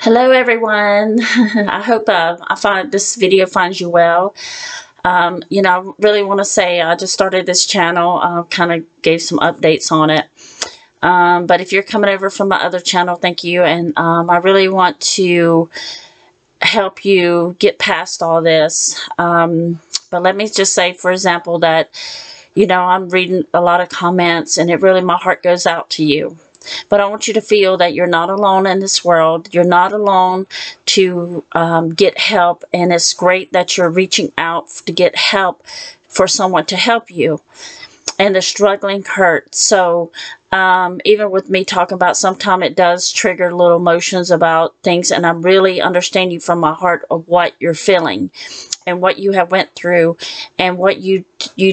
Hello everyone. I hope I find this video finds you well. I really want to say I just started this channel, kind of gave some updates on it. But if you're coming over from my other channel, thank you. And I really want to help you get past all this. But let me just say, for example, that, I'm reading a lot of comments and my heart goes out to you. But I want you to feel that you're not alone in this world. You're not alone to get help. And it's great that you're reaching out to get help for someone to help you. And the struggling hurts. So even with me talking about, sometimes it does trigger little emotions about things. And I really understand you from my heart of what you're feeling and what you have went through. And what you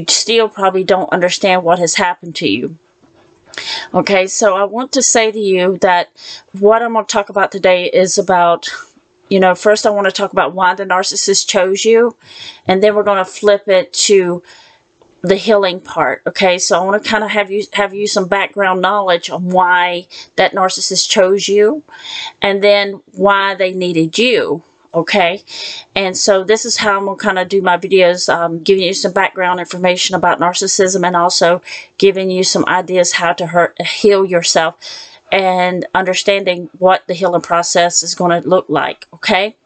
still probably don't understand what has happened to you. Okay, so I want to say to you that what I'm going to talk about today is about, first I want to talk about why the narcissist chose you, and then we're going to flip it to the healing part. Okay, so I want to kind of have you some background knowledge on why that narcissist chose you, and then why they needed you. Okay, and so this is how I'm going to kind of do my videos, giving you some background information about narcissism and also giving you some ideas how to heal yourself and understanding what the healing process is going to look like. Okay,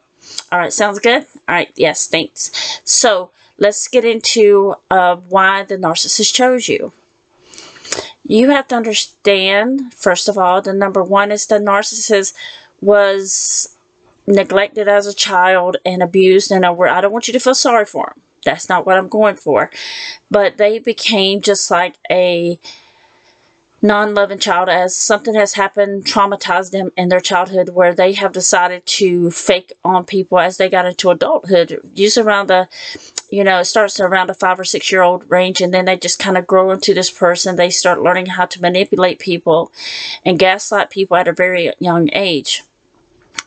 all right, sounds good? All right, yes, thanks. So let's get into why the narcissist chose you. You have to understand, first of all, the number one is the narcissist was neglected as a child and abused, and I don't want you to feel sorry for them. That's not what I'm going for. But they became just like a non-loving child, as something has happened, traumatized them in their childhood, where they have decided to fake on people as they got into adulthood. Usually around the, it starts around the 5 or 6 year old range, and then they just kind of grow into this person. They start learning how to manipulate people and gaslight people at a very young age.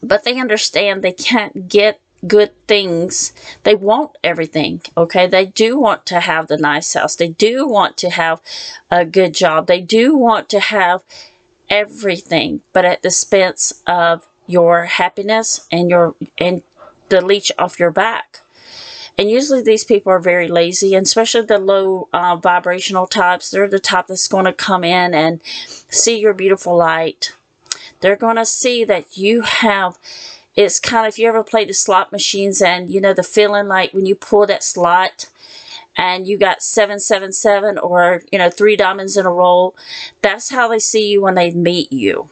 But they understand they can't get good things. They want everything, okay? They do want to have the nice house. They do want to have a good job. They do want to have everything, but at the expense of your happiness and the leech off your back. And usually these people are very lazy, and especially the low vibrational types. They're the type that's going to come in and see your beautiful light. They're going to see that you have, it's kind of, if you ever played the slot machines and, the feeling like when you pull that slot and you got 777 or, 3 diamonds in a row, that's how they see you when they meet you.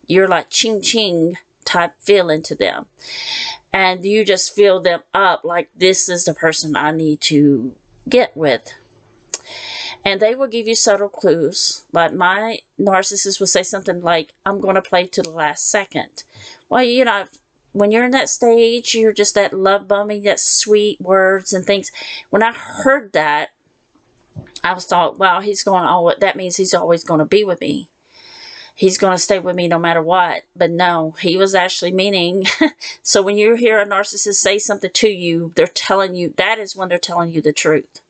You're like ching ching type feeling to them. And you just feel them up like, this is the person I need to get with. And they will give you subtle clues. Like my narcissist will say something like, I'm going to play to the last second. Well, when you're in that stage, you're just that love bombing, that sweet words and things. When I heard that, I thought, wow, that means he's always going to be with me. He's going to stay with me no matter what. But no, he was actually meaning. So when you hear a narcissist say something to you, they're telling you, that is when they're telling you the truth.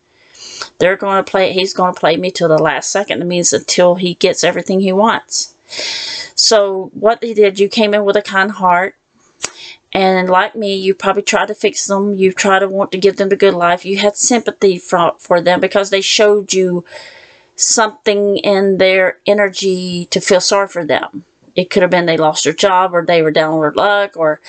They're going to play, he's going to play me till the last second. It means until he gets everything he wants. So what they did, you came in with a kind heart. And like me, you probably tried to fix them. You tried to want to give them the good life. You had sympathy for them because they showed you something in their energy to feel sorry for them. It could have been they lost their job, or they were down with luck, or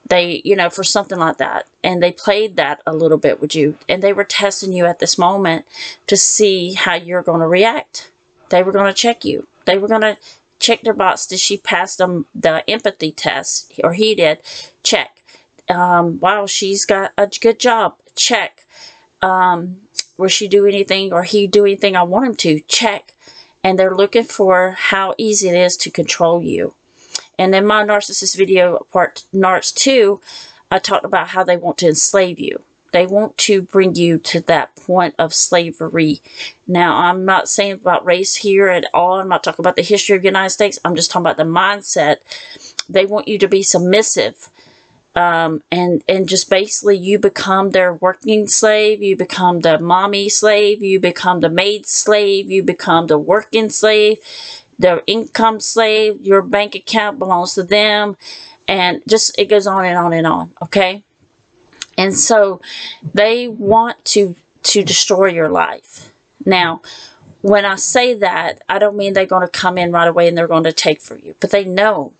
they, for something like that. And they played that a little bit with you. And they were testing you at this moment to see how you're going to react. They were going to check you. They were going to check their box. Did she pass them the empathy test? Or he did. Check. Wow, she's got a good job. Check. Will she do anything, or he do anything I want him to? Check. And they're looking for how easy it is to control you. And in my narcissist video, part Narc 2, I talked about how they want to enslave you. They want to bring you to that point of slavery. Now, I'm not saying about race here at all. I'm not talking about the history of the United States. I'm just talking about the mindset. They want you to be submissive. And just basically you become their working slave, you become the mommy slave, you become the maid slave, you become the working slave, the income slave, your bank account belongs to them, And just, it goes on and on and on, okay? And so they want to destroy your life. Now, when I say that, I don't mean they're going to come in right away and they're going to take for you. But they know.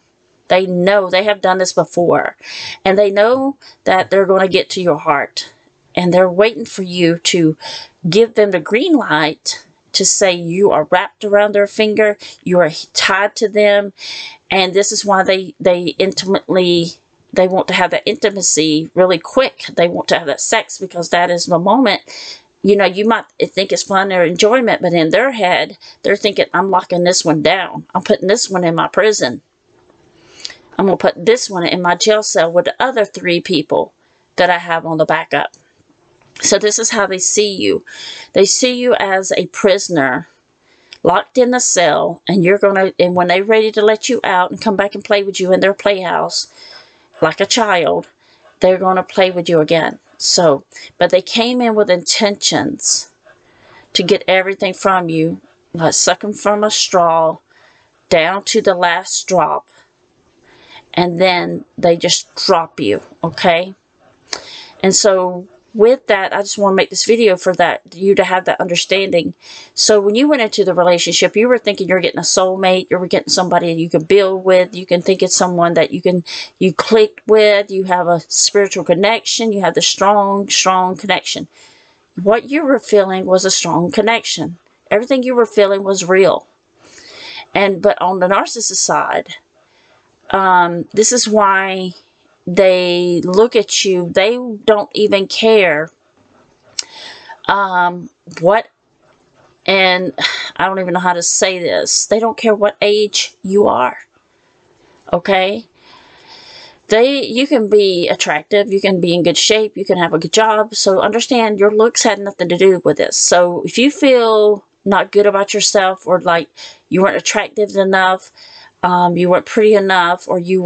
They know. They have done this before. And they know that they're going to get to your heart. And they're waiting for you to give them the green light to say you are wrapped around their finger. You are tied to them. And this is why they want to have that intimacy really quick. They want to have that sex because that is the moment. You know, you might think it's fun or enjoyment, but in their head, they're thinking, I'm locking this one down. I'm putting this one in my prison. I'm going to put this one in my jail cell with the other 3 people that I have on the backup. So this is how they see you. They see you as a prisoner, locked in a cell, and you're going to, and when they're ready to let you out and come back and play with you in their playhouse, like a child, they're going to play with you again. So, but they came in with intentions to get everything from you, like sucking from a straw down to the last drop. And then they just drop you, okay? And so with that, I just want to make this video for that, you to have that understanding. So when you went into the relationship, you were thinking you're getting a soulmate, you were getting somebody you can build with, you can think it's someone that you clicked with, you have a spiritual connection, you have the strong connection. What you were feeling was a strong connection. Everything you were feeling was real. But on the narcissist side, this is why they look at you. They don't even care what, and I don't even know how to say this. They don't care what age you are. Okay? You can be attractive, you can be in good shape, you can have a good job. So understand your looks had nothing to do with this. So if you feel not good about yourself, or like you weren't attractive enough, you weren't pretty enough, or you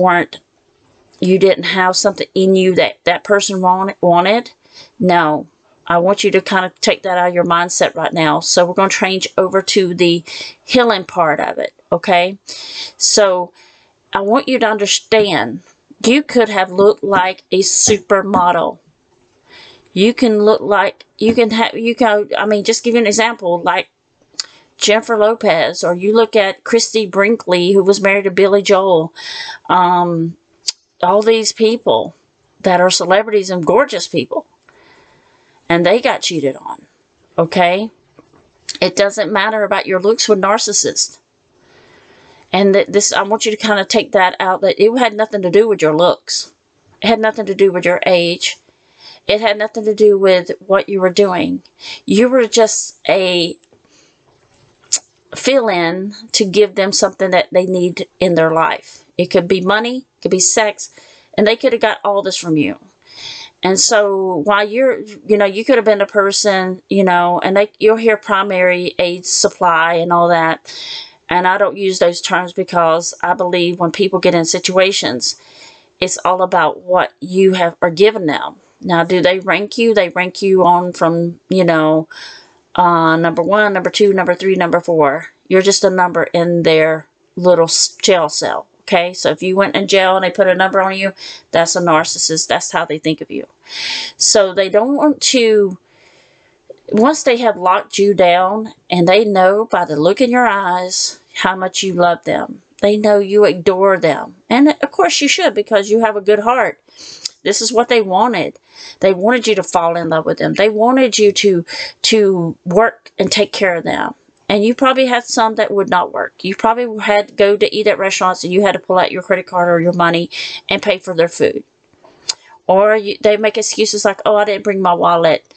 didn't have something in you that person wanted, no. I want you to kind of take that out of your mindset right now. So we're going to change over to the healing part of it, okay? So I want you to understand, you could have looked like a supermodel. You can look like, I mean, just give you an example, like Jennifer Lopez, or you look at Christy Brinkley, who was married to Billy Joel. All these people that are celebrities and gorgeous people, and they got cheated on, okay? It doesn't matter about your looks with narcissists. And this, I want you to kind of take that out, that it had nothing to do with your looks. It had nothing to do with your age. It had nothing to do with what you were doing. You were just a fill-in to give them something that they need in their life. It could be money, it could be sex, and they could have got all this from you. And so while you could have been a person, and you'll hear primary aid supply and all that. And I don't use those terms because I believe when people get in situations, it's all about what you are giving them. Now, do they rank you? They rank you on from, number 1, number 2, number 3, number 4. You're just a number in their little jail cell. Okay, so if you went in jail and they put a number on you, that's a narcissist. That's how they think of you. So they don't want to, once they have locked you down and they know by the look in your eyes how much you love them. They know you adore them. And of course you should, because you have a good heart. This is what they wanted. They wanted you to fall in love with them. They wanted you to work and take care of them. And you probably had some that would not work. You probably had to go to eat at restaurants and you had to pull out your credit card or your money and pay for their food. Or they make excuses like, oh, I didn't bring my wallet.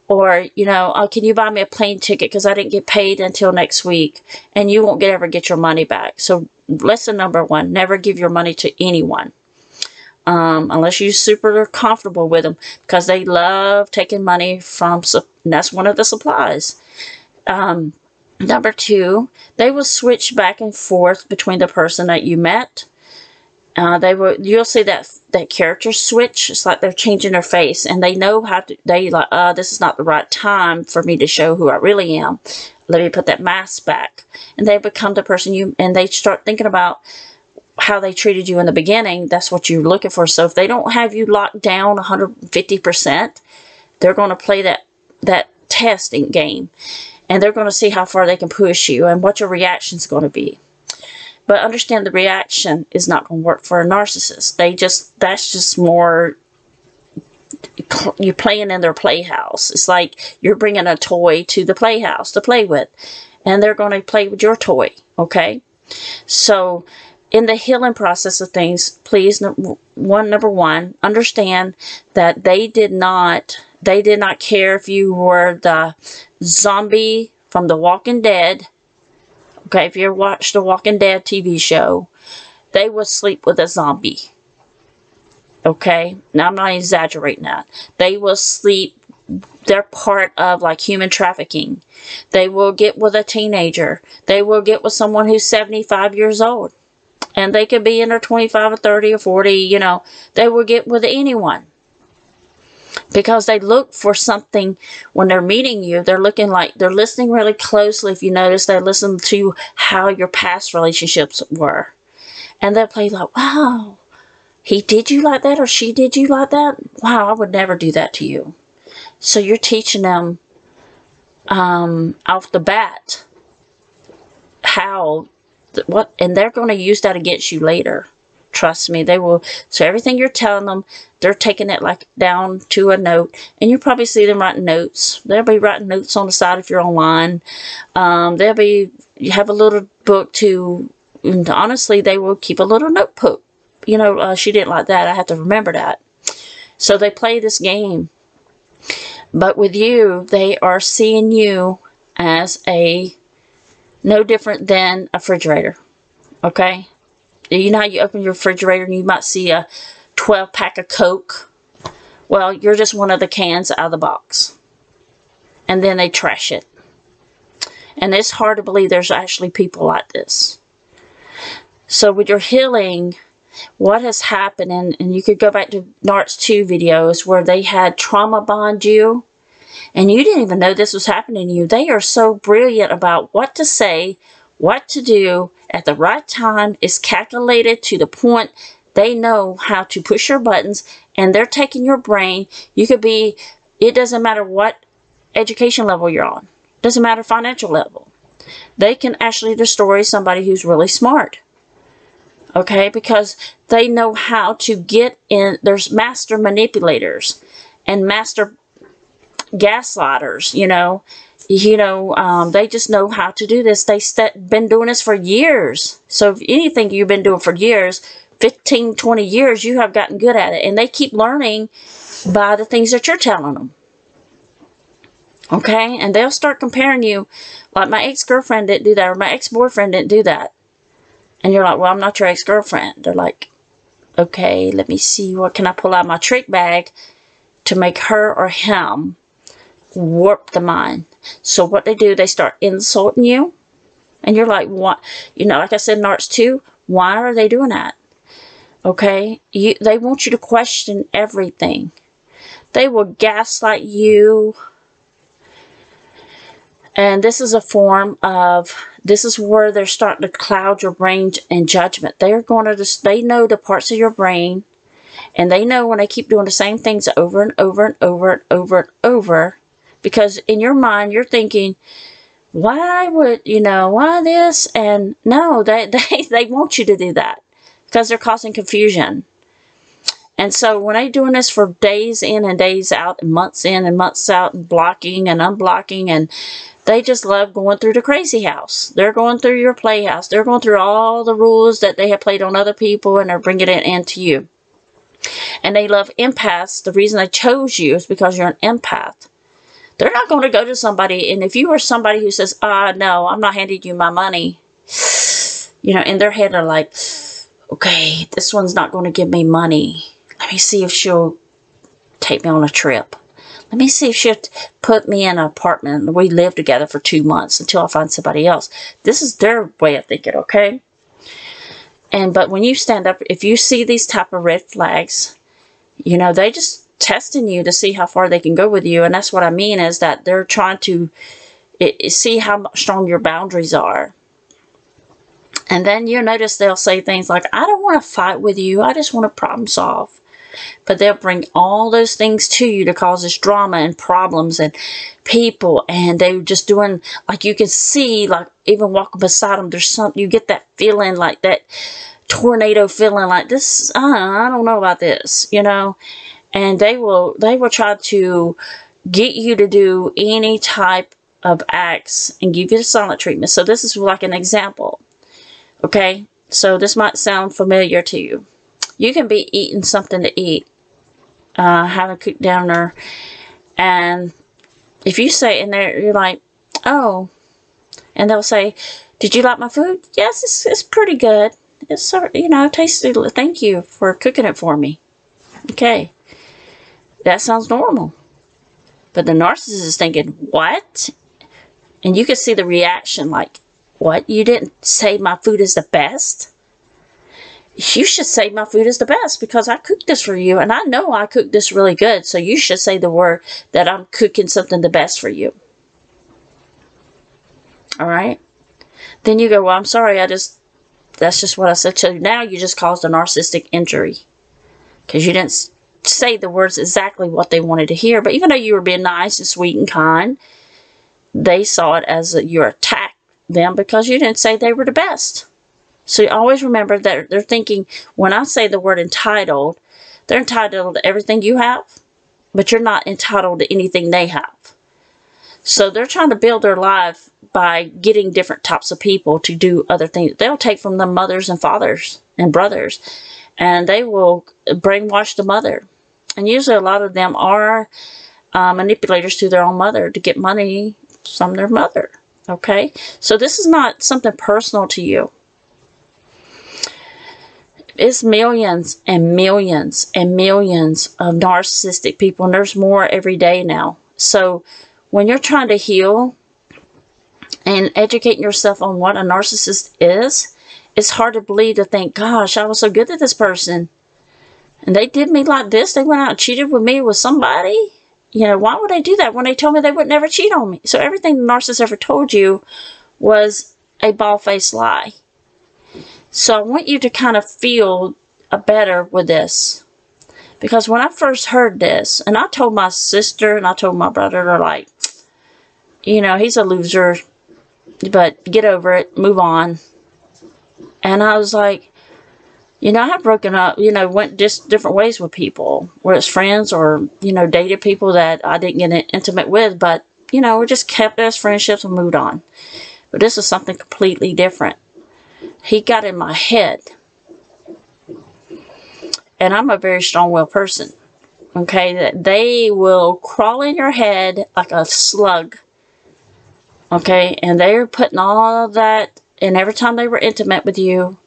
Or, oh, can you buy me a plane ticket because I didn't get paid until next week. And you won't ever get your money back. So lesson number 1, never give your money to anyone. Unless you're super comfortable with them. Because they love taking money from, and that's one of the supplies. Number 2, they will switch back and forth between the person that you met. You'll see that character switch. It's like they're changing their face, and they know how to. This is not the right time for me to show who I really am. Let me put that mask back, and they become the person and they start thinking about how they treated you in the beginning, that's what you're looking for. So if they don't have you locked down 150%, they're going to play that testing game. And they're going to see how far they can push you and what your reaction is going to be. But understand the reaction is not going to work for a narcissist. That's just more, you're playing in their playhouse. It's like you're bringing a toy to the playhouse to play with. And they're going to play with your toy, okay? So in the healing process of things, please, number one, understand that they did not care if you were the zombie from The Walking Dead. Okay, if you ever watched the Walking Dead TV show, they would sleep with a zombie. Okay, now I'm not exaggerating that. They will sleep, they're part of like human trafficking. They will get with a teenager. They will get with someone who's 75 years old. And they could be in their 25 or 30 or 40, you know. They will get with anyone. Because they look for something when they're meeting you. They're looking like, they're listening really closely. If you notice, they listen to how your past relationships were. And they'll play like, wow, he did you like that or she did you like that? Wow, I would never do that to you. So you're teaching them off the bat how, what, and they're going to use that against you later. Trust me, they will. So everything you're telling them, they're taking it like down to a note. And you probably see them writing notes. They'll be writing notes on the side if you're online. You have a little book to, and honestly, they will keep a little notebook. You know, she didn't like that. I have to remember that. So they play this game. But with you, they are seeing you as no different than a refrigerator. Okay? You know how you open your refrigerator and you might see a 12-pack of Coke? Well, you're just one of the cans out of the box. And then they trash it. And it's hard to believe there's actually people like this. So with your healing, what has happened, and you could go back to Narc's 2 videos where they had trauma bond you, and you didn't even know this was happening to you. They are so brilliant about what to say, what to do at the right time. Is calculated to the point they know how to push your buttons, and they're taking your brain. You could be, it doesn't matter what education level you're on. It doesn't matter financial level. They can actually destroy somebody who's really smart. Okay, because they know how to get in. There's master manipulators and master gaslighters, you know. They just know how to do this. They've been doing this for years. So if anything you've been doing for years, 15, 20 years, you have gotten good at it. And they keep learning by the things that you're telling them. Okay? And they'll start comparing you. Like, my ex-girlfriend didn't do that, or my ex-boyfriend didn't do that. And you're like, well, I'm not your ex-girlfriend. They're like, okay, let me see. What can I pull out my trick bag to make her or him warp the mind? So what they do, they start insulting you. And you're like, what? You know, like I said in Narc's 2, why are they doing that? Okay? They want you to question everything. They will gaslight you. And this is a form of, this is where they're starting to cloud your brain and judgment. They're going to just, they know the parts of your brain. And they know when they keep doing the same things over and over and over and over and over. Because in your mind, you're thinking, why would, why this? And no, they want you to do that. Because they're causing confusion. And so when they're doing this for days in and days out, and months in and months out, and blocking and unblocking, and they just love going through the crazy house. They're going through your playhouse. They're going through all the rules that they have played on other people, and they're bringing it into you. And they love empaths. The reason they chose you is because you're an empath. They're not going to go to somebody, and if you are somebody who says, no, I'm not handing you my money, in their head they're like, okay, this one's not going to give me money. Let me see if she'll take me on a trip. Let me see if she'll put me in an apartment and we live together for 2 months until I find somebody else. This is their way of thinking, okay? But when you stand up, if you see these type of red flags, they just testing you to see how far they can go with you. And that's what I mean, is that they're trying to see how strong your boundaries are. And then you'll notice they'll say things like, I don't want to fight with you. I just want to problem solve. But they'll bring all those things to you to cause this drama and problems and people. And they're just doing, like you can see, like even walking beside them, there's something, you get that feeling, like that tornado feeling, like this, I don't know about this, you know. And they will try to get you to do any type of acts and give you the silent treatment. So this is like an example. Okay, so this might sound familiar to you. You can be eating something to eat, having cooked dinner, and if you say in there, you're like, oh, and they'll say, did you like my food? Yes, it's pretty good. It's, you know, tasty. Thank you for cooking it for me. Okay, that sounds normal. But the narcissist is thinking, what? And you can see the reaction, like, what? You didn't say my food is the best? You should say my food is the best because I cooked this for you. And I know I cooked this really good. So you should say the word that I'm cooking something the best for you. Alright? Then you go, well, I'm sorry. That's just what I said. So now you just caused a narcissistic injury. Because you didn't say the words exactly what they wanted to hear. But even though you were being nice and sweet and kind, they saw it as you attacked them because you didn't say they were the best. So you always remember that they're thinking, when I say the word entitled, they're entitled to everything you have, but you're not entitled to anything they have. So they're trying to build their life by getting different types of people to do other things. They'll take from the mothers and fathers and brothers, and they will brainwash the mother. And usually a lot of them are manipulators to their own mother to get money from their mother. Okay? So this is not something personal to you. It's millions and millions and millions of narcissistic people, and there's more every day now. So when you're trying to heal and educating yourself on what a narcissist is, it's hard to believe, to think, gosh, I was so good to this person, and they did me like this. They went out and cheated with me with somebody. You know, why would they do that when they told me they would never cheat on me? So everything the narcissist ever told you was a bald-faced lie. So I want you to kind of feel better with this. Because when I first heard this, and I told my sister and I told my brother, they're like, you know, he's a loser, but get over it, move on. And I was like, you know, I have broken up, you know, went just different ways with people, whether it's friends or, you know, dated people that I didn't get intimate with, but, you know, we just kept as friendships and moved on. But this is something completely different. He got in my head. And I'm a very strong-willed person. Okay, that they will crawl in your head like a slug. Okay, and they're putting all that, and every time they were intimate with you,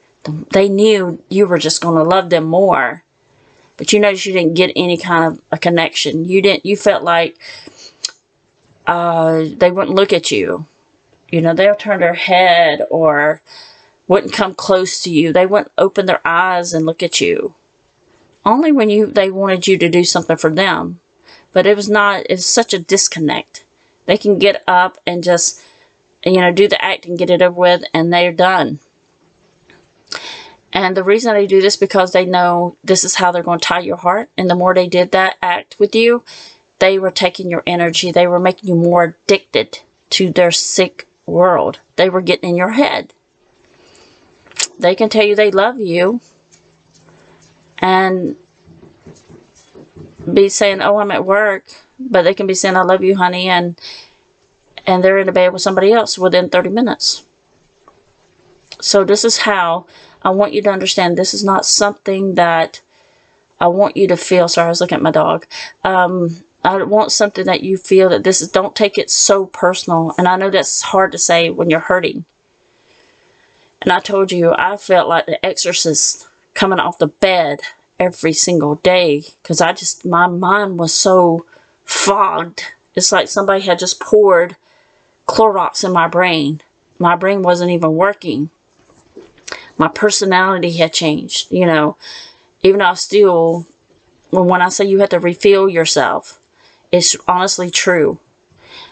they knew you were just going to love them more. But you noticed you didn't get any kind of a connection. You felt like they wouldn't look at you. You know, they'll turn their head or wouldn't come close to you. They wouldn't open their eyes and look at you. Only when they wanted you to do something for them. But it's such a disconnect. They can get up and just, you know, do the act and get it over with, and they're done. And the reason they do this because they know this is how they're going to tie your heart. And the more they did that act with you, they were taking your energy. They were making you more addicted to their sick world. They were getting in your head. They can tell you they love you and be saying, oh, I'm at work. But they can be saying, I love you, honey. And they're in the bed with somebody else within 30 minutes. So this is how I want you to understand. This is not something that I want you to feel. Sorry, I was looking at my dog. I want something that you feel that this is, don't take it so personal. And I know that's hard to say when you're hurting. And I told you, I felt like the exorcist coming off the bed every single day. Because my mind was so fogged. It's like somebody had just poured Clorox in my brain. My brain wasn't even working. My personality had changed, you know. Even though I still, when I say you have to refill yourself, it's honestly true.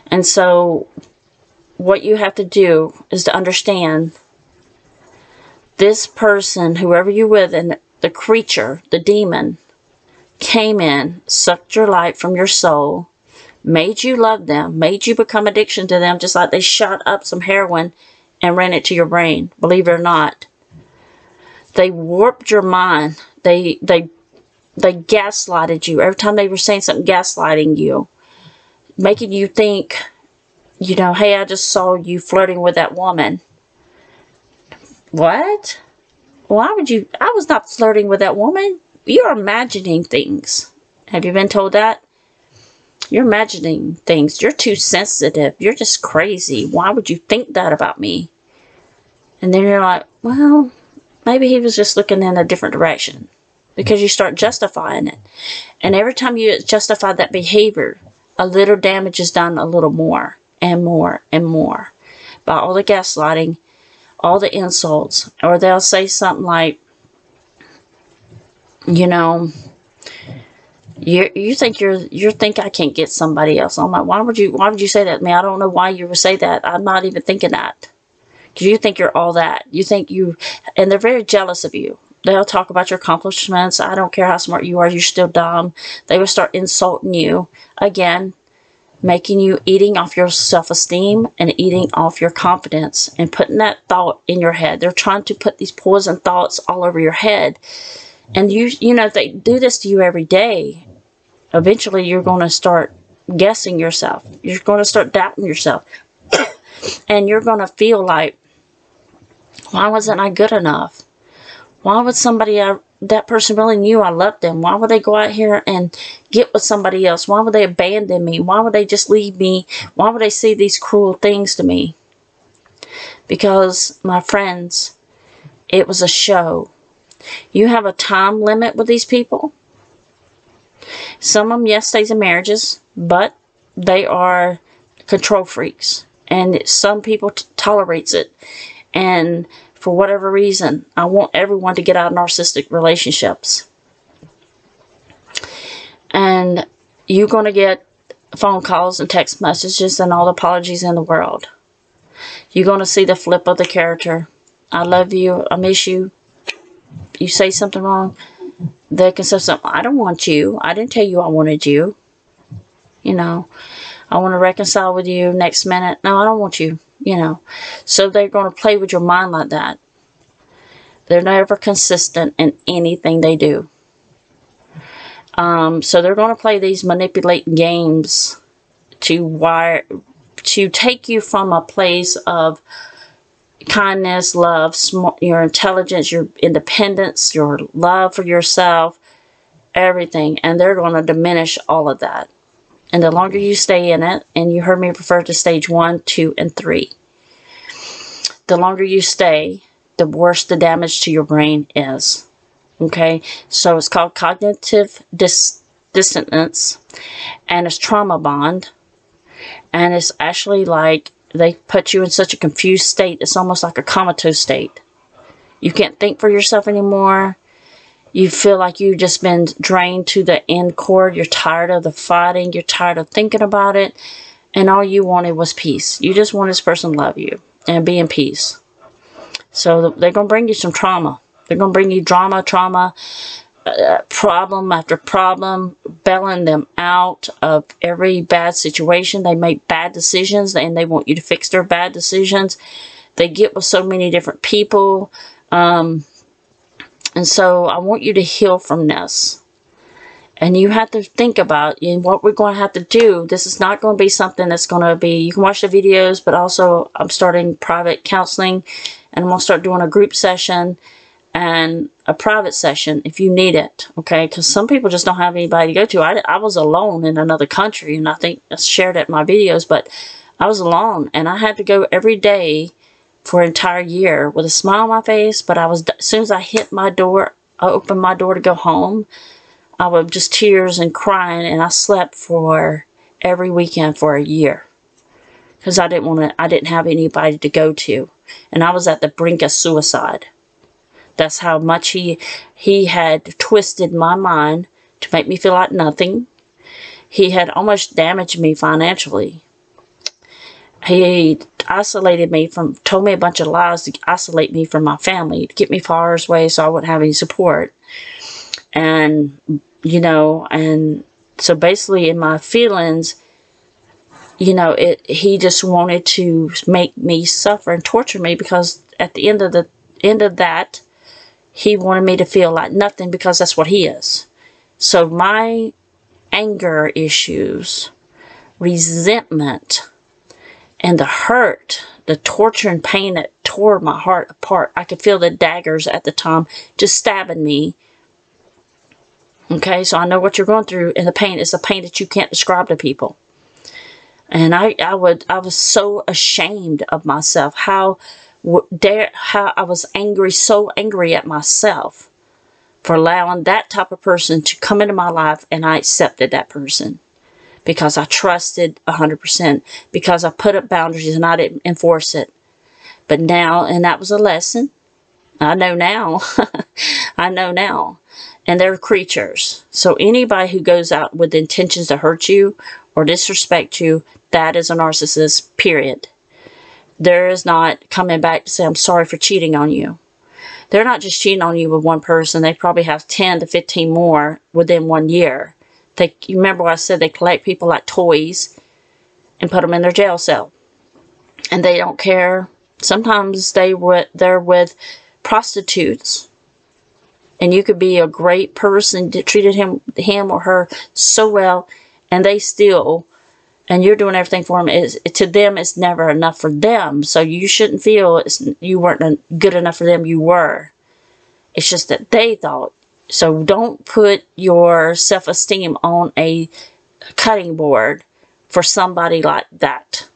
And so what you have to do is to understand This person, whoever you're with, and the creature, the demon, came in, sucked your light from your soul, made you love them, made you become addiction to them, just like they shot up some heroin and ran it to your brain. Believe it or not. They warped your mind. They gaslighted you. Every time they were saying something, gaslighting you, making you think, you know, hey, I just saw you flirting with that woman. What? Why would you? I was not flirting with that woman. You're imagining things. Have you been told that? You're imagining things. You're too sensitive. You're just crazy. Why would you think that about me? And then you're like, well, maybe he was just looking in a different direction. Because you start justifying it. And every time you justify that behavior, a little damage is done a little more and more and more. By all the gaslighting, all the insults. Or they'll say something like, you know, you think I can't get somebody else. I'm like, why would you say that to me? I don't know why you would say that. I'm not even thinking that. Because you think you're all that. You think you, and they're very jealous of you. They'll talk about your accomplishments. I don't care how smart you are. You're still dumb. They will start insulting you. Again, making you eating off your self-esteem and eating off your confidence and putting that thought in your head. They're trying to put these poison thoughts all over your head. And you know, if they do this to you every day, eventually you're going to start guessing yourself. You're going to start doubting yourself. And you're going to feel like, why wasn't I good enough? Why would somebody, that person really knew I loved them? Why would they go out here and get with somebody else? Why would they abandon me? Why would they just leave me? Why would they say these cruel things to me? Because, my friends, it was a show. You have a time limit with these people. Some of them, yes, stays in marriages, but they are control freaks. And some people tolerates it. And for whatever reason, I want everyone to get out of narcissistic relationships. And you're going to get phone calls and text messages and all the apologies in the world. You're going to see the flip of the character. I love you. I miss you. You say something wrong, they can say something. I don't want you. I didn't tell you I wanted you. You know, I want to reconcile with you next minute. No, I don't want you. You know, so they're going to play with your mind like that. They're never consistent in anything they do. So they're going to play these manipulating games to take you from a place of kindness, love, your intelligence, your independence, your love for yourself, everything. And they're going to diminish all of that. And the longer you stay in it, and you heard me refer to stage 1, 2, and 3. The longer you stay, the worse the damage to your brain is. Okay? So it's called cognitive dissonance. And it's trauma bond. And it's actually like they put you in such a confused state. It's almost like a comatose state. You can't think for yourself anymore. You feel like you've just been drained to the end cord. You're tired of the fighting. You're tired of thinking about it. And all you wanted was peace. You just want this person to love you and be in peace. So they're going to bring you some trauma. They're going to bring you drama, problem after problem, bailing them out of every bad situation. They make bad decisions and they want you to fix their bad decisions. They get with so many different people. And so I want you to heal from this. And you have to think about what we're going to have to do. This is not going to be something that's going to be, you can watch the videos, but also I'm starting private counseling. And I'm going to start doing a group session and a private session if you need it. Okay, because some people just don't have anybody to go to. I was alone in another country, and I think I shared it in my videos, but I was alone. And I had to go every day for an entire year with a smile on my face, but as soon as I hit my door, I opened my door to go home, I was just tears and crying, and I slept for every weekend for a year because I didn't have anybody to go to, and I was at the brink of suicide. That's how much he had twisted my mind to make me feel like nothing. He had almost damaged me financially. He isolated me from, told me a bunch of lies to isolate me from my family, to get me far away so I wouldn't have any support. And, you know, and so basically in my feelings, you know, he just wanted to make me suffer and torture me, because at the end of that, he wanted me to feel like nothing, because that's what he is. So my anger issues, resentment, and the hurt, the torture and pain that tore my heart apart. I could feel the daggers at the time just stabbing me. Okay, so I know what you're going through, and the pain is the pain that you can't describe to people. And I was so ashamed of myself. How I was angry, so angry at myself for allowing that type of person to come into my life, and I accepted that person because I trusted 100%, because I put up boundaries and I didn't enforce it. But now, and that was a lesson. I know now. I know now. And they're creatures. So anybody who goes out with intentions to hurt you or disrespect you, that is a narcissist, period. There is not coming back to say, I'm sorry for cheating on you. They're not just cheating on you with one person. They probably have 10 to 15 more within 1 year. You remember what I said? They collect people like toys and put them in their jail cell. And they don't care. Sometimes they're with prostitutes. And you could be a great person, treated him or her so well, and they still, and you're doing everything for them. To them, it's never enough for them. So you shouldn't feel you weren't good enough for them. You were. It's just that they thought. So don't put your self-esteem on a cutting board for somebody like that.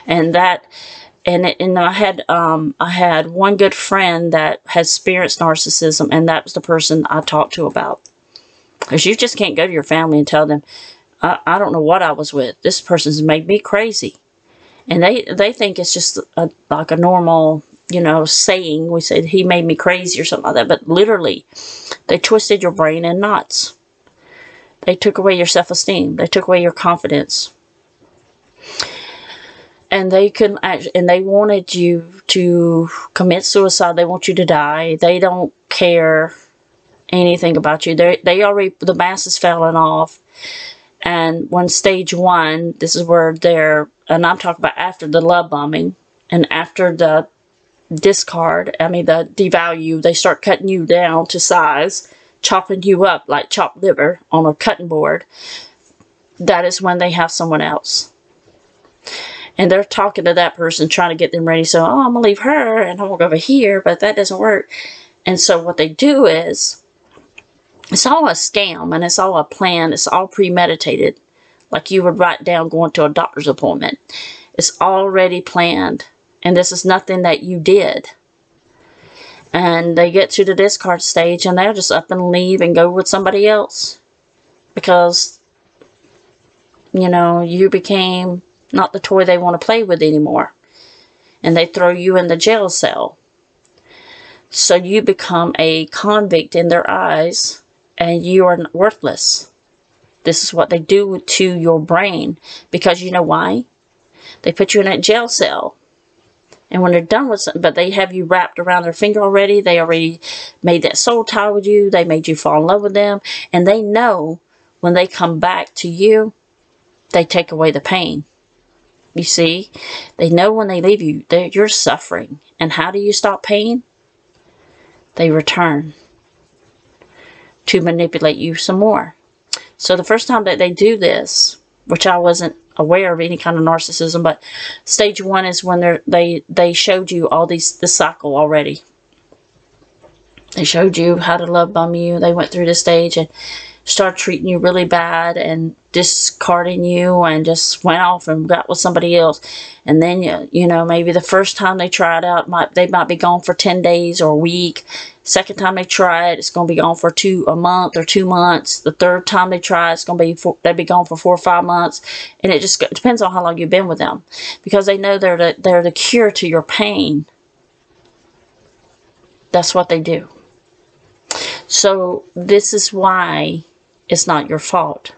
And I had one good friend that has experienced narcissism, and that was the person I talked to about. Because you just can't go to your family and tell them, I don't know what I was with. This person's made me crazy. And they think it's just like a normal, you know, saying. We say he made me crazy or something like that. But literally, they twisted your brain in knots. They took away your self-esteem. They took away your confidence. And they couldn't and they wanted you to commit suicide. They want you to die. They don't care anything about you. They already, the mask is falling off. And when stage 1, this is where and I'm talking about after the love bombing and after the discard, the devalue, they start cutting you down to size, chopping you up like chopped liver on a cutting board. That is when they have someone else. And they're talking to that person, trying to get them ready. So, I'm going to leave her, and I'm going to go over here, but that doesn't work. And so what they do is, it's all a scam, and it's all a plan. It's all premeditated. Like you would write down going to a doctor's appointment. It's already planned. And this is nothing that you did. And they get to the discard stage, and they'll just up and leave and go with somebody else. Because, you know, you became not the toy they want to play with anymore. And they throw you in the jail cell. So you become a convict in their eyes, and you are worthless. This is what they do to your brain. Because you know why? They put you in a jail cell. And when they're done with something, but they have you wrapped around their finger already. They already made that soul tie with you. They made you fall in love with them. And they know when they come back to you, they take away the pain. You see, they know when they leave you, you're suffering. And how do you stop pain? They return to manipulate you some more. So the first time that they do this, which I wasn't aware of any kind of narcissism, but stage 1 is when they showed you all the cycle already. They showed you how to love bomb you. They went through this stage and started treating you really bad and discarding you, and just went off and got with somebody else. And then, you know, maybe the first time they try it out, they might be gone for 10 days or a week. Second time they try it, it's going to be gone for a month or 2 months. The third time they try, it's going to be they'll be gone for 4 or 5 months. And it just depends on how long you've been with them, because they know they're the cure to your pain. That's what they do. So this is why it's not your fault.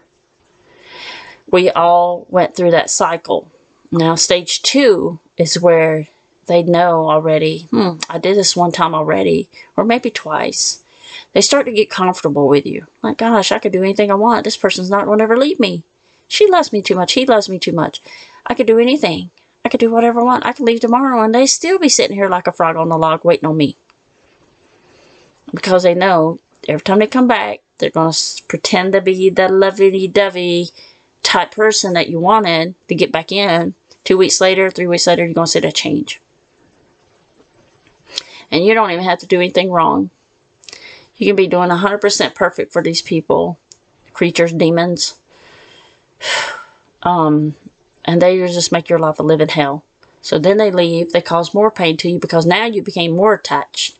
We all went through that cycle. Now, stage 2 is where they know already, I did this one time already, or maybe twice. They start to get comfortable with you. Like, gosh, I could do anything I want. This person's not going to ever leave me. She loves me too much. He loves me too much. I could do anything. I could do whatever I want. I could leave tomorrow and they still be sitting here like a frog on the log waiting on me. Because they know every time they come back, they're going to pretend to be the lovey-dovey type person that you wanted to get back in. 2 weeks later, 3 weeks later, you're going to see that change. And you don't even have to do anything wrong. You can be doing 100% perfect for these people, creatures, demons. And they just make your life a living hell. So then they leave. They cause more pain to you because now you became more attached.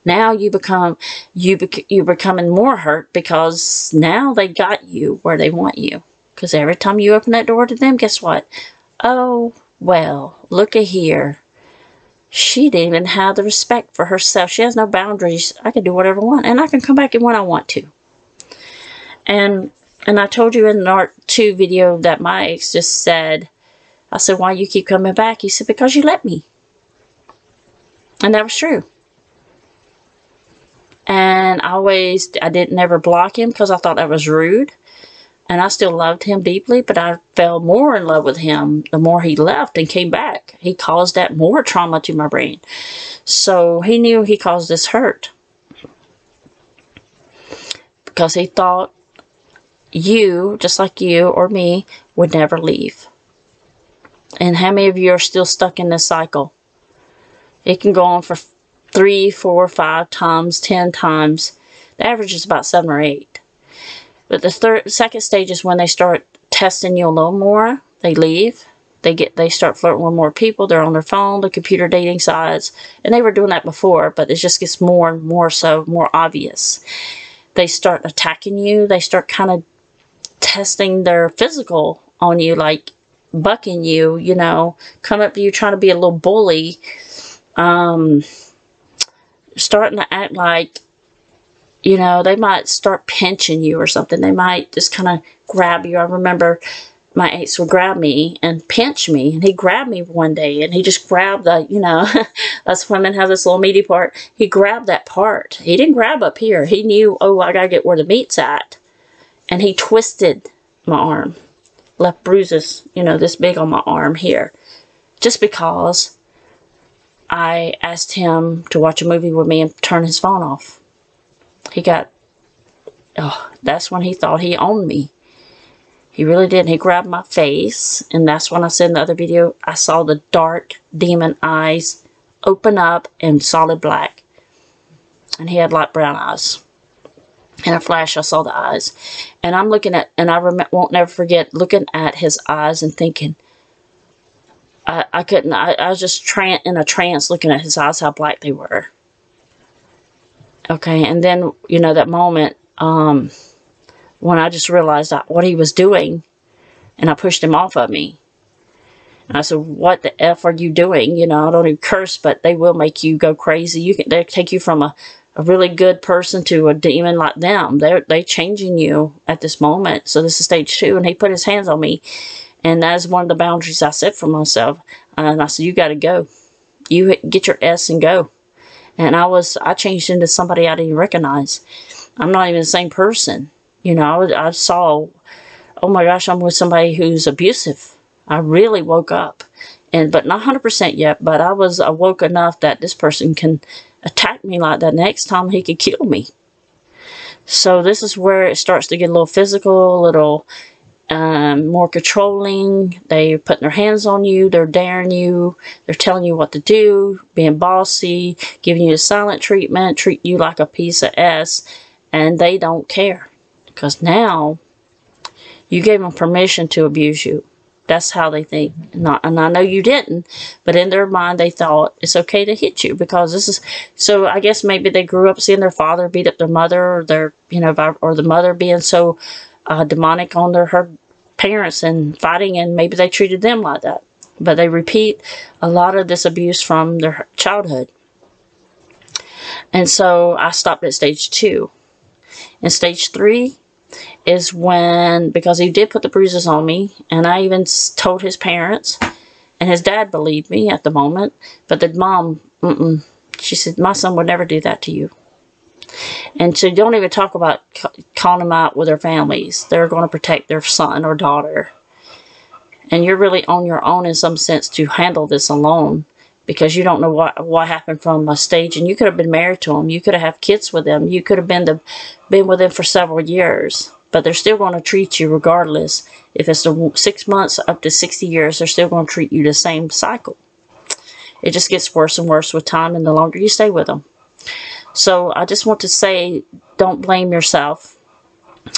Now you're becoming more hurt because now they got you where they want you. Because every time you open that door to them, guess what? Oh, well, look at here. She didn't even have the respect for herself. She has no boundaries. I can do whatever I want. And I can come back in when I want to. And I told you in the Narc 2 video that my ex just said, I said, why you keep coming back? He said, because you let me. And that was true. And I didn't ever block him because I thought that was rude. And I still loved him deeply, but I fell more in love with him the more he left and came back. He caused that more trauma to my brain. So he knew he caused this hurt. Because he thought you, just like you or me, would never leave. And how many of you are still stuck in this cycle? It can go on for 3, 4, 5 times, 10 times. The average is about 7 or 8. But the second stage is when they start testing you a little more. They leave. They start flirting with more people. They're on their phone, the computer dating sites. And they were doing that before, but it just gets more and more so, more obvious. They start attacking you. They start kind of testing their physical on you, like bucking you, you know, come up to you trying to be a little bully. Starting to act like, you know, they might start pinching you or something. They might just kind of grab you. I remember my ex would grab me and pinch me. And he grabbed me one day and he just grabbed the, you know, us women have this little meaty part. He grabbed that part. He didn't grab up here. He knew, oh, I got to get where the meat's at. And he twisted my arm. Left bruises, you know, this big on my arm here. Just because I asked him to watch a movie with me and turn his phone off. He got, oh, that's when he thought he owned me. He really did. He grabbed my face, and that's when I said in the other video, I saw the dark demon eyes open up and solid black. And he had light brown eyes. In a flash, I saw the eyes. And I'm looking at, and I won't never forget looking at his eyes and thinking, I was just in a trance looking at his eyes, how black they were. Okay, and then, you know, that moment when I just realized what he was doing, and I pushed him off of me. And I said, what the F are you doing? You know, I don't even curse, but they will make you go crazy. They take you from a really good person to a demon like them. They're changing you at this moment. So this is stage 2, and he put his hands on me. And that is one of the boundaries I set for myself. And I said, you got to go. You get your S and go. And I changed into somebody I didn't recognize. I'm not even the same person. You know, I saw, oh my gosh, I'm with somebody who's abusive. I really woke up. But not 100% yet, but I was awoke enough that this person can attack me like that. Next time he could kill me. So this is where it starts to get a little physical, a little more controlling. They're putting their hands on you. They're daring you. They're telling you what to do, being bossy, giving you the silent treatment, treat you like a piece of S, and they don't care. Because now you gave them permission to abuse you. That's how they think. And I know you didn't, but in their mind they thought it's okay to hit you because this is, so I guess maybe they grew up seeing their father beat up their mother, or their, you know, or the mother being so demonic on her parents and fighting, and maybe they treated them like that. But they repeat a lot of this abuse from their childhood. And so I stopped at stage 2. And stage 3 is when, because he did put the bruises on me, and I even told his parents, And his dad believed me at the moment. But the mom, she said, my son would never do that to you. And so don't even talk about calling them out with their families. They're going to protect their son or daughter. And you're really on your own in some sense to handle this alone. Because you don't know what happened from a stage. And you could have been married to them. You could have had kids with them. You could have been with them for several years. But they're still going to treat you regardless. If it's 6 months up to 60 years, they're still going to treat you the same cycle. It just gets worse and worse with time and the longer you stay with them. So I just want to say, don't blame yourself.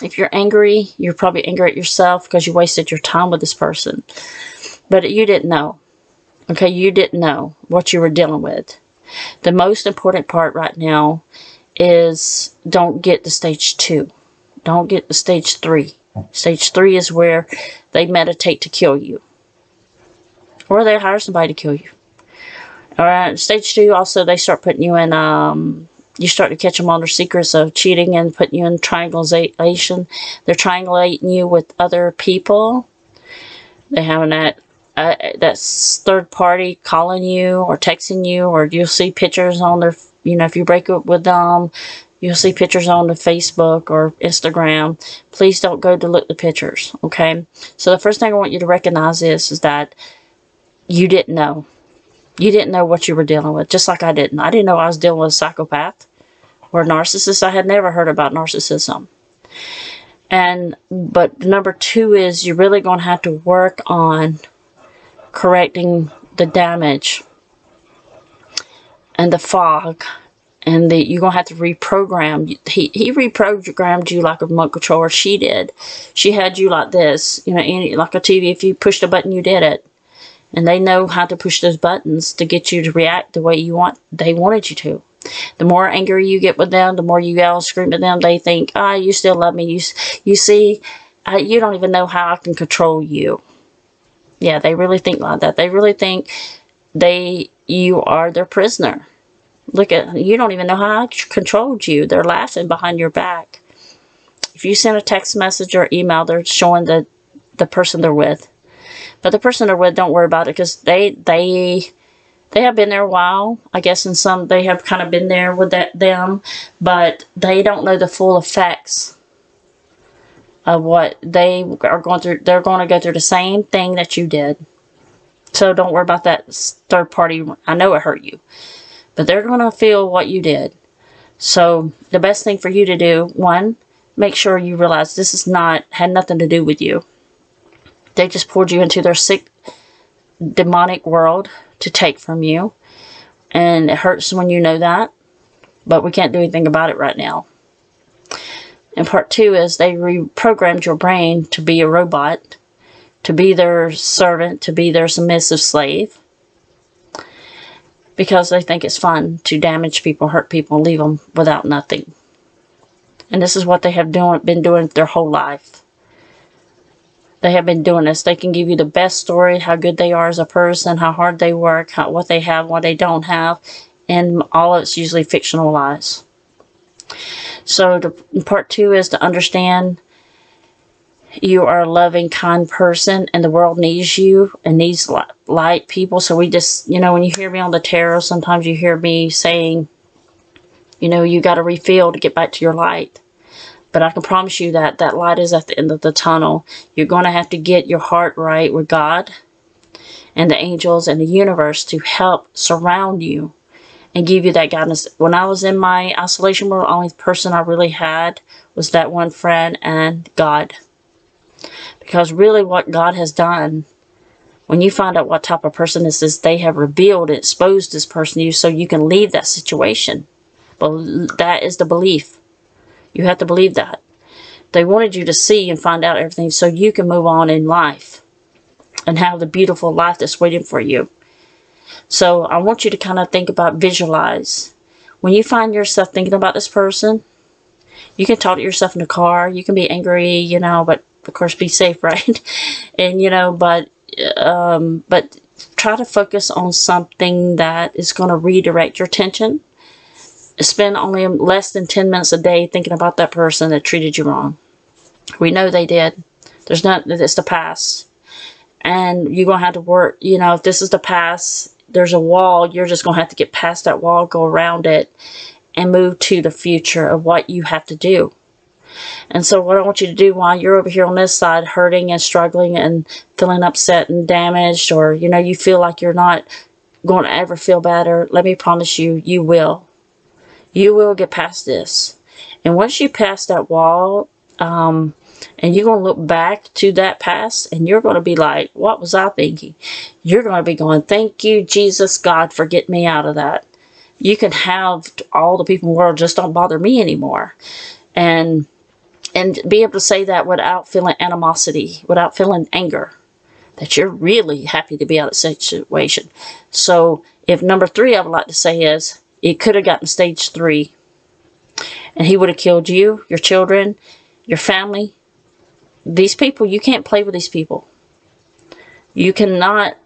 If you're angry, you're probably angry at yourself because you wasted your time with this person. But you didn't know. Okay, you didn't know what you were dealing with. The most important part right now is don't get to stage 2. Don't get to stage 3. Stage 3 is where they meditate to kill you. Or they hire somebody to kill you. Alright, stage 2 also they start putting you in, you start to catch them on their secrets of cheating and putting you in triangulation. They're triangulating you with other people. They have that's third party calling you or texting you, or you'll see pictures on their, if you break up with them, you'll see pictures on the Facebook or Instagram. Please don't go to look at the pictures, okay? So the first thing I want you to recognize is that you didn't know. You didn't know what you were dealing with, just like I didn't. I didn't know I was dealing with a psychopath or a narcissist. I had never heard about narcissism. But number 2 is you're really going to have to work on correcting the damage and the fog, and you're going to have to reprogram. He reprogrammed you like a remote controller. She did. She had you like this, like a TV. If you pushed a button, you did it. And they know how to push those buttons to get you to react the way they wanted you to. The more angry you get with them, the more you yell and scream at them, they think, you still love me. You see, you don't even know how I can control you. Yeah, they really think like that. They really think you are their prisoner. You don't even know how I controlled you. They're laughing behind your back. If you send a text message or email, they're showing the person they're with. But the person they're with, don't worry about it, because they have been there a while. I guess in some, they have kind of been there with them, but they don't know the full effects of what they are going through. They're going to go through the same thing that you did. So don't worry about that third party. I know it hurt you, but they're going to feel what you did. So the best thing for you to do, 1, make sure you realize this had nothing to do with you. They just poured you into their sick, demonic world to take from you. And it hurts when you know that. But we can't do anything about it right now. And part 2 is they reprogrammed your brain to be a robot, to be their servant, to be their submissive slave. Because they think it's fun to damage people, hurt people, and leave them without nothing. And this is what they have been doing their whole life. They have been doing this. They can give you the best story, how good they are as a person, how hard they work, what they have, what they don't have. And all of it's usually fictional lies. So part 2 is to understand you are a loving, kind person, and the world needs you and needs light people. So we just, when you hear me on the tarot, sometimes you hear me saying, you got to refill to get back to your light. But I can promise you that light is at the end of the tunnel. You're going to have to get your heart right with God and the angels and the universe to help surround you and give you that guidance. When I was in my isolation world, the only person I really had was that one friend and God. Because really what God has done, when you find out what type of person this is, they have revealed and exposed this person to you so you can leave that situation. But that is the belief. You have to believe that. They wanted you to see and find out everything so you can move on in life and have the beautiful life that's waiting for you. So I want you to kind of think about, visualize. When you find yourself thinking about this person, you can talk to yourself in the car. You can be angry, but of course be safe, right? And, but try to focus on something that is going to redirect your attention. Spend only less than 10 minutes a day thinking about that person that treated you wrong. We know they did. It's the past. And you're going to have to work, you know, if this is the past, there's a wall, you're just going to have to get past that wall, go around it, and move to the future of what you have to do. And so what I want you to do while you're over here on this side hurting and struggling and feeling upset and damaged, or, you know, you feel like you're not going to ever feel better, let me promise you, you will. You will get past this. And once you pass that wall, and you're going to look back to that past, and you're going to be like, what was I thinking? You're going to be going, thank you, Jesus, God, for getting me out of that. You can have all the people in the world, just don't bother me anymore. And be able to say that without feeling animosity, without feeling anger, that you're really happy to be out of the situation. So if number 3 I would like to say is, it could have gotten stage 3, and he would have killed you, your children, your family. These people, you can't play with these people. You cannot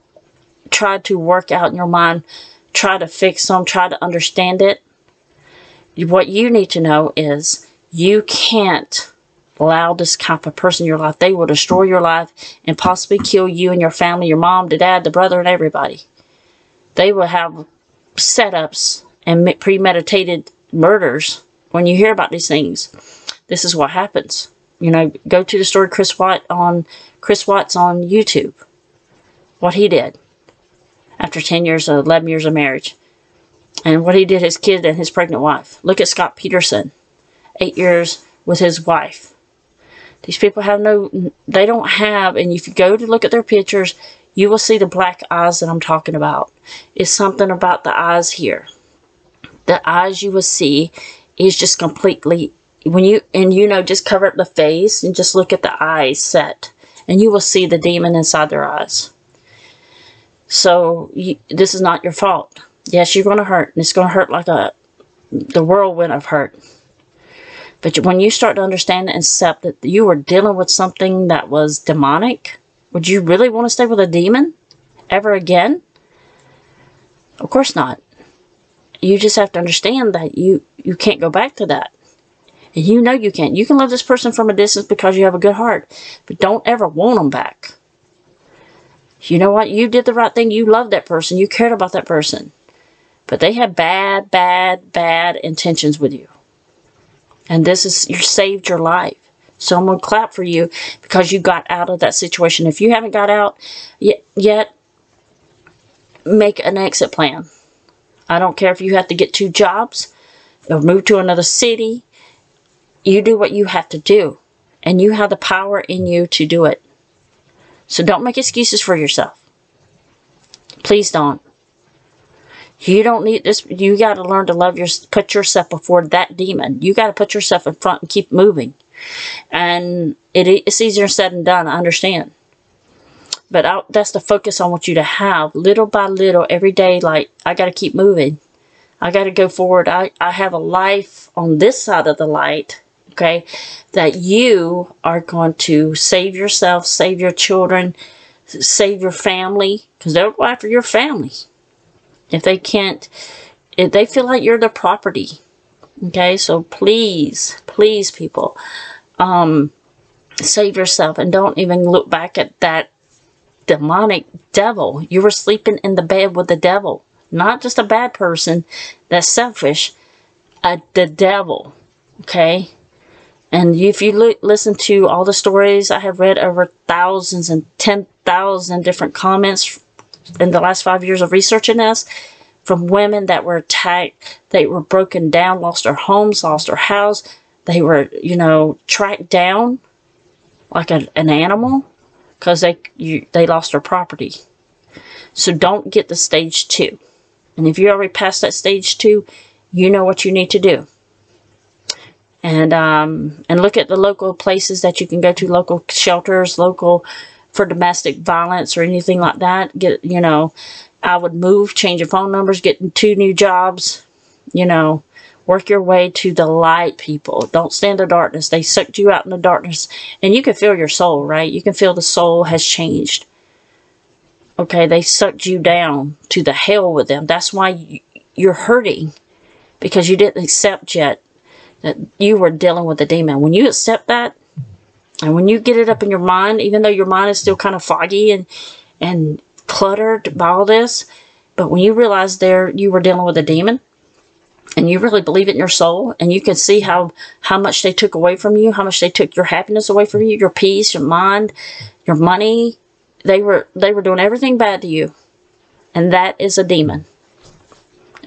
try to work out in your mind, try to fix them, try to understand it. What you need to know is you can't allow this kind of person in your life. They will destroy your life and possibly kill you and your family, your mom, the dad, the brother, and everybody. They will have setups and premeditated murders. When you hear about these things, this is what happens. You know, go to the story Chris Watts on YouTube. What he did after 10 years or 11 years of marriage. And what he did his kid and his pregnant wife. Look at Scott Peterson. 8 years with his wife. These people have they don't have, and if you go to look at their pictures, you will see the black eyes that I'm talking about. It's something about the eyes here. The eyes you will see is just completely, just cover up the face and just look at the eyes set, and you will see the demon inside their eyes. So this is not your fault. Yes, you're going to hurt, and it's going to hurt like the whirlwind of hurt. But when you start to understand and accept that you were dealing with something that was demonic, would you really want to stay with a demon ever again? Of course not. You just have to understand that you can't go back to that. And you know you can't. You can love this person from a distance because you have a good heart. But don't ever want them back. You know what? You did the right thing. You loved that person. You cared about that person. But they had bad, bad, bad intentions with you. And you saved your life. So I'm going to clap for you because you got out of that situation. If you haven't got out yet, make an exit plan. I don't care if you have to get 2 jobs or move to another city. You do what you have to do. And you have the power in you to do it. So don't make excuses for yourself. Please don't. You don't need this. You got to learn to put yourself before that demon. You got to put yourself in front and keep moving. And it's easier said than done, I understand. But that's the focus I want you to have. Little by little, every day, like, I got to keep moving. I got to go forward. I have a life on this side of the light, okay, that you are going to save yourself, save your children, save your family, because they'll go after your family. If they feel like you're their property. Okay, so please, please, people, save yourself and don't even look back at that demonic devil. You were sleeping in the bed with the devil. Not just a bad person that's selfish, the devil. Okay? And if you listen to all the stories, I have read over thousands and 10,000 different comments in the last 5 years of researching this, from women that were attacked, they were broken down, lost their homes, lost their house. They were, tracked down like an animal because they lost their property. So don't get to stage 2. And if you're already past that stage 2, you know what you need to do. And look at the local places that you can go to, local shelters, local for domestic violence or anything like that. I would move, change your phone numbers, get 2 new jobs, work your way to the light, people. Don't stay in the darkness. They sucked you out in the darkness. And you can feel your soul, right? You can feel the soul has changed. Okay, they sucked you down to the hell with them. That's why you're hurting, because you didn't accept yet that you were dealing with a demon. When you accept that, And when you get it up in your mind, even though your mind is still kind of foggy and cluttered by all this, but when you realize there you were dealing with a demon, and you really believe it in your soul, and you can see how much they took away from you, how much they took your happiness away from you, your peace, your mind, your money. They were doing everything bad to you. And that is a demon.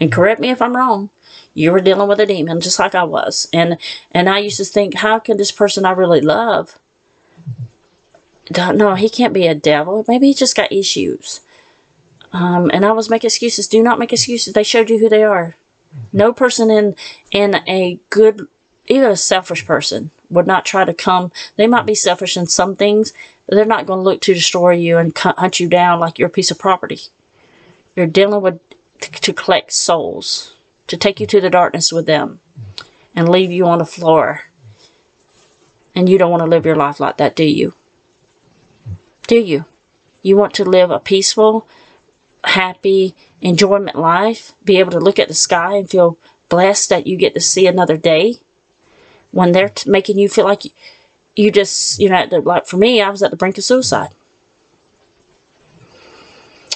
And correct me if I'm wrong. You were dealing with a demon just like I was. And I used to think, how can this person I really love? No, he can't be a devil. Maybe he just got issues. And I was making excuses. Do not make excuses. They showed you who they are. No person in a good, even a selfish person, would not try to come. They might be selfish in some things, but they're not going to look to destroy you and hunt you down like you're a piece of property. You're dealing with to collect souls, to take you to the darkness with them and leave you on the floor. And you don't want to live your life like that, do you? Do you? You want to live a peaceful, happy, enjoyment life, be able to look at the sky and feel blessed that you get to see another day, when they're making you feel like you just, you know, like for me, I was at the brink of suicide.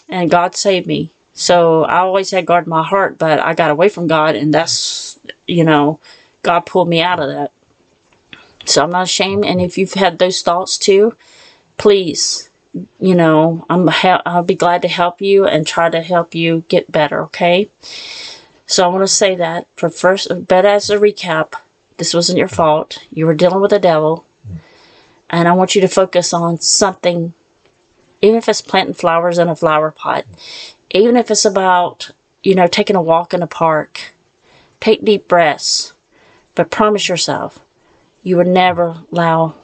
And God saved me. So I always had God in my heart, but I got away from God, and that's, you know, God pulled me out of that. So I'm not ashamed. And if you've had those thoughts too, please, you know, I'll be glad to help you and try to help you get better, okay? So I want to say that for first, but as a recap, this wasn't your fault. You were dealing with the devil. And I want you to focus on something, even if it's planting flowers in a flower pot. Even if it's about, you know, taking a walk in the park. Take deep breaths. But promise yourself, you would never allow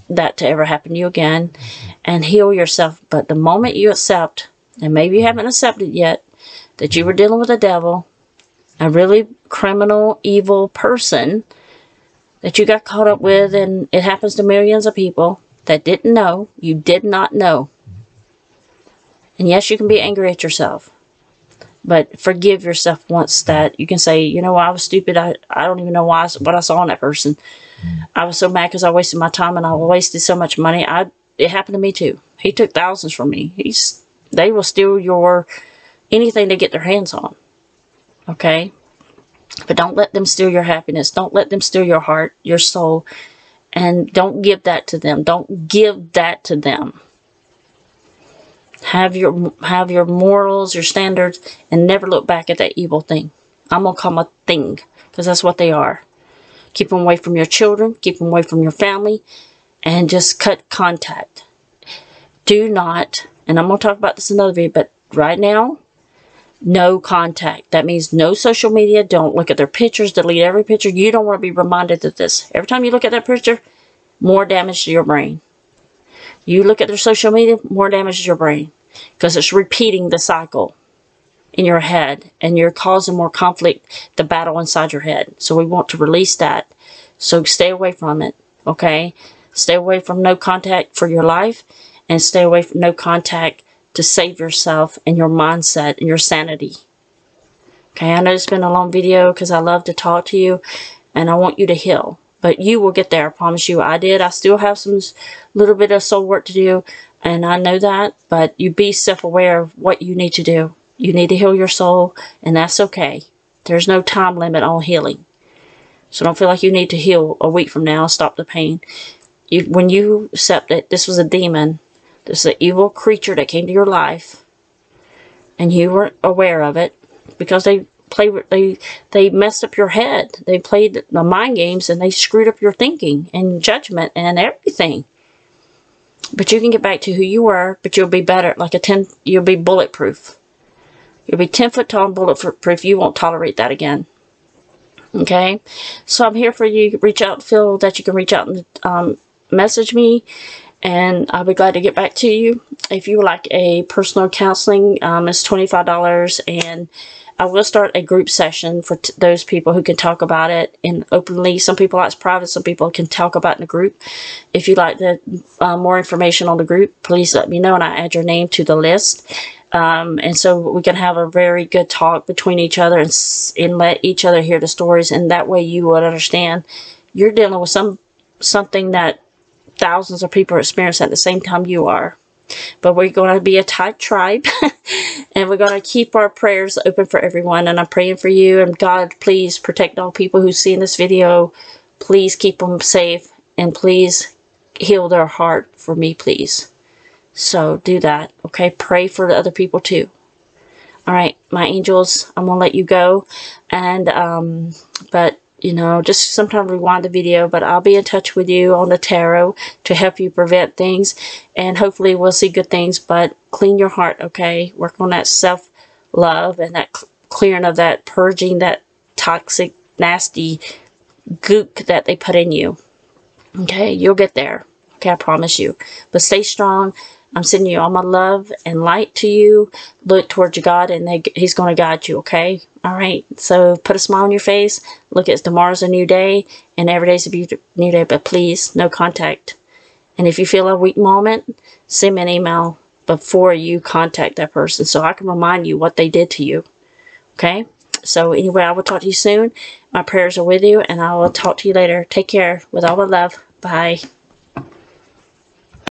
that to ever happen to you again. And heal yourself. But the moment you accept, and maybe you haven't accepted yet, that you were dealing with the devil, a really criminal, evil person that you got caught up with, and it happens to millions of people that didn't know, you did not know. And yes, you can be angry at yourself, but forgive yourself once that you can say, you know, I was stupid. I don't even know what I saw in that person. I was so mad because I wasted my time and I wasted so much money. It happened to me too. He took thousands from me. They will steal anything they get their hands on. Okay? But don't let them steal your happiness. Don't let them steal your heart, your soul. And don't give that to them. Don't give that to them. Have your morals, your standards, and never look back at that evil thing. I'm going to call them a thing, because that's what they are. Keep them away from your children. Keep them away from your family. And just cut contact. Do not, and I'm going to talk about this in another video, but right now, no contact. That means no social media. Don't look at their pictures. Delete every picture. You don't want to be reminded of this. Every time you look at that picture, more damage to your brain. You look at their social media, more damage to your brain. Because it's repeating the cycle in your head. And you're causing more conflict, the battle inside your head. So we want to release that. So stay away from it. Okay? Stay away from no contact for your life. And stay away from no contact to save yourself and your mindset and your sanity. Okay, I know it's been a long video because I love to talk to you and I want you to heal. But you will get there, I promise you. I did. I still have some little bit of soul work to do, and I know that. But you be self-aware of what you need to do. You need to heal your soul, and that's okay. There's no time limit on healing. So don't feel like you need to heal a week from now, stop the pain. When you accept that this was a demon, this is an evil creature that came to your life, and you weren't aware of it because they messed up your head. They played the mind games and they screwed up your thinking and judgment and everything. But you can get back to who you were, but you'll be better. You'll be bulletproof. You'll be 10 foot tall and bulletproof. You won't tolerate that again. Okay? So I'm here for you. Reach out. Feel that you can reach out and message me. And I'll be glad to get back to you. If you would like a personal counseling, it's $25. And I will start a group session for those people who can talk about it openly. Some people like it's private. Some people can talk about it in a group. If you'd like more information on the group, please let me know and I add your name to the list. And so we can have a very good talk between each other and let each other hear the stories. And that way you would understand you're dealing with something that thousands of people are experiencing at the same time you are. But we're going to be a tight tribe. And we're going to keep our prayers open for everyone. And I'm praying for you. And God, please protect all people who see this video. Please keep them safe. And please heal their heart for me, please. So do that. Okay? Pray for the other people too. Alright, my angels, I'm going to let you go. And, but, you know, just sometimes rewind the video, but I'll be in touch with you on the tarot to help you prevent things, and hopefully we'll see good things, but clean your heart, okay? Work on that self-love and that clearing of that, purging that toxic, nasty gook that they put in you. Okay, you'll get there. Okay, I promise you. But stay strong. I'm sending you all my love and light to you. Look towards God, and He's going to guide you, okay? All right, so put a smile on your face. Look, it's tomorrow's a new day, and every day's a new day, but please, no contact. And if you feel a weak moment, send me an email before you contact that person so I can remind you what they did to you, okay? So anyway, I will talk to you soon. My prayers are with you, and I will talk to you later. Take care with all my love. Bye.